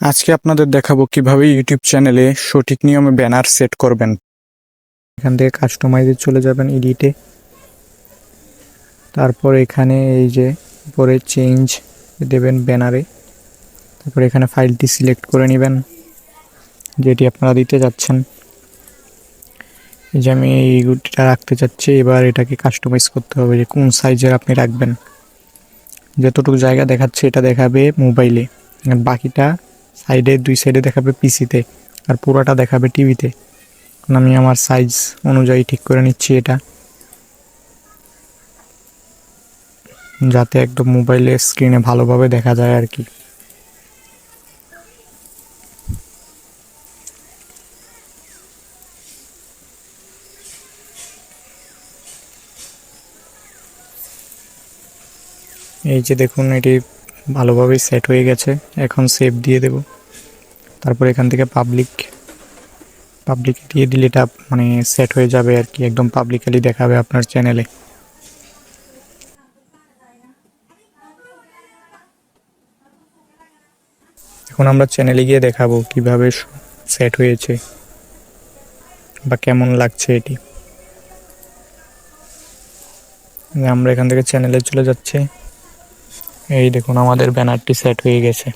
আজকে আপনাদের দেখাবো কিভাবে ইউটিউব চ্যানেলে সঠিক নিয়মে ব্যানার সেট করবেন। এখান থেকে কাস্টমাইজে চলে যাবেন, এডিটে, তারপর এখানে এই যে উপরে চেঞ্জ দেবেন ব্যানারে, তারপর এখানে ফাইলটি সিলেক্ট করে নেবেন যেটি আপনারা দিতে যাচ্ছেন। এই যে আমি এইটা রাখতে চাচ্ছি, এবার এটাকে কাস্টমাইজ করতে হবে যে কোন সাইজের আপনি রাখবেন। যতটুকু জায়গা দেখাচ্ছে এটা দেখাবে মোবাইলে, আর বাকিটা সাইডে, দুই সাইডে দেখাবে পিসিতে, আর পুরোটা দেখাবে টিভিতে। আমি আমার সাইজ অনুযায়ী ঠিক করে নিচ্ছি এটা, যাতে একদম মোবাইলের স্ক্রিনে ভালোভাবে দেখা যায় আর কি। এই যে দেখুন, এটি ভালোভাবেই সেট হয়ে গেছে। এখন সেভ দিয়ে দেব, তারপর এখান থেকে পাবলিক দিয়ে দিলে এটা মানে সেট হয়ে যাবে আর কি, একদম পাবলিকালি দেখাবে আপনার চ্যানেলে। এখন আমরা চ্যানেলে গিয়ে দেখাবো কিভাবে সেট হয়েছে বা কেমন লাগছে এটি। আমরা এখান থেকে চ্যানেলে চলে যাচ্ছি। এই দেখুন, আমাদের ব্যানারটি সেট হয়ে গেছে।